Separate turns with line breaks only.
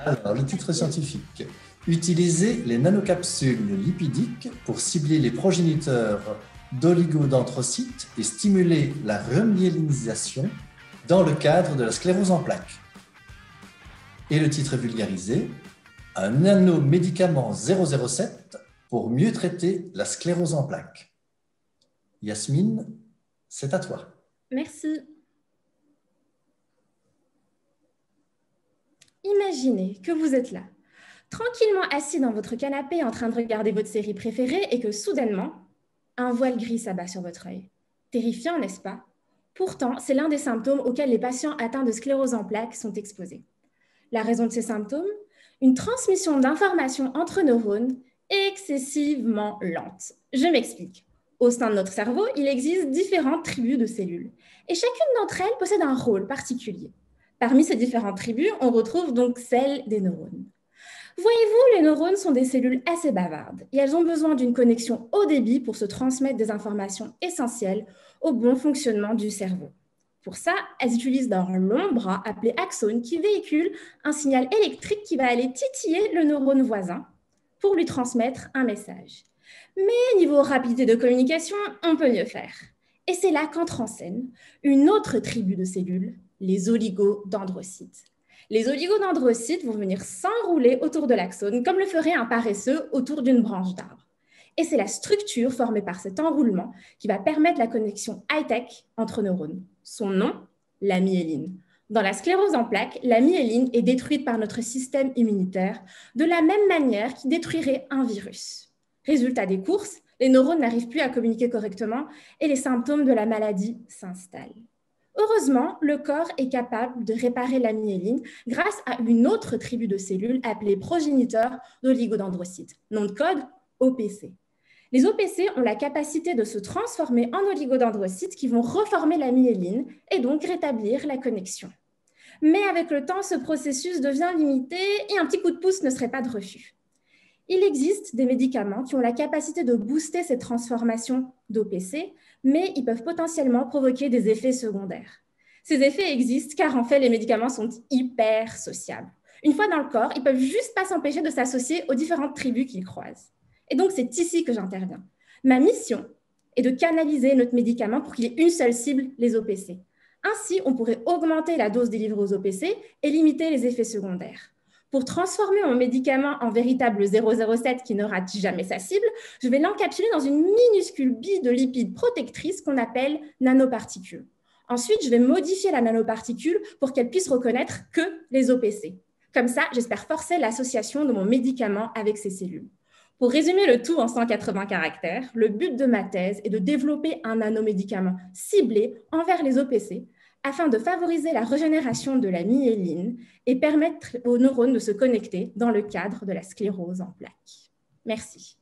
Alors, le titre scientifique. Utiliser les nanocapsules lipidiques pour cibler les progéniteurs d'oligodendrocytes et stimuler la remyélinisation dans le cadre de la sclérose en plaques. Et le titre vulgarisé, un nanomédicament 007 pour mieux traiter la sclérose en plaques. Yasmine, c'est à toi.
Merci. Imaginez que vous êtes là, tranquillement assis dans votre canapé en train de regarder votre série préférée et que soudainement, un voile gris s'abat sur votre œil. Terrifiant, n'est-ce pas? Pourtant, c'est l'un des symptômes auxquels les patients atteints de sclérose en plaques sont exposés. La raison de ces symptômes? Une transmission d'informations entre neurones excessivement lente. Je m'explique. Au sein de notre cerveau, il existe différentes tribus de cellules et chacune d'entre elles possède un rôle particulier. Parmi ces différentes tribus, on retrouve donc celle des neurones. Voyez-vous, les neurones sont des cellules assez bavardes et elles ont besoin d'une connexion haut débit pour se transmettre des informations essentielles au bon fonctionnement du cerveau. Pour ça, elles utilisent leur long bras appelé axone qui véhicule un signal électrique qui va aller titiller le neurone voisin pour lui transmettre un message. Mais niveau rapidité de communication, on peut mieux faire. Et c'est là qu'entre en scène une autre tribu de cellules, les oligodendrocytes. Les oligodendrocytes vont venir s'enrouler autour de l'axone comme le ferait un paresseux autour d'une branche d'arbre. Et c'est la structure formée par cet enroulement qui va permettre la connexion high-tech entre neurones. Son nom, la myéline. Dans la sclérose en plaques, la myéline est détruite par notre système immunitaire de la même manière qu'il détruirait un virus. Résultat des courses, les neurones n'arrivent plus à communiquer correctement et les symptômes de la maladie s'installent. Heureusement, le corps est capable de réparer la myéline grâce à une autre tribu de cellules appelée progéniteurs d'oligodendrocytes, nom de code OPC. Les OPC ont la capacité de se transformer en oligodendrocytes qui vont reformer la myéline et donc rétablir la connexion. Mais avec le temps, ce processus devient limité et un petit coup de pouce ne serait pas de refus. Il existe des médicaments qui ont la capacité de booster cette transformation d'OPC, mais ils peuvent potentiellement provoquer des effets secondaires. Ces effets existent car en fait, les médicaments sont hyper sociables. Une fois dans le corps, ils ne peuvent juste pas s'empêcher de s'associer aux différentes tribus qu'ils croisent. Et donc, c'est ici que j'interviens. Ma mission est de canaliser notre médicament pour qu'il ait une seule cible, les OPC. Ainsi, on pourrait augmenter la dose délivrée aux OPC et limiter les effets secondaires. Pour transformer mon médicament en véritable 007 qui ne rate jamais sa cible, je vais l'encapsuler dans une minuscule bille de lipides protectrices qu'on appelle nanoparticules. Ensuite, je vais modifier la nanoparticule pour qu'elle puisse reconnaître que les OPC. Comme ça, j'espère forcer l'association de mon médicament avec ces cellules. Pour résumer le tout en 180 caractères, le but de ma thèse est de développer un nanomédicament ciblé envers les OPC afin de favoriser la régénération de la myéline et permettre aux neurones de se connecter dans le cadre de la sclérose en plaques. Merci.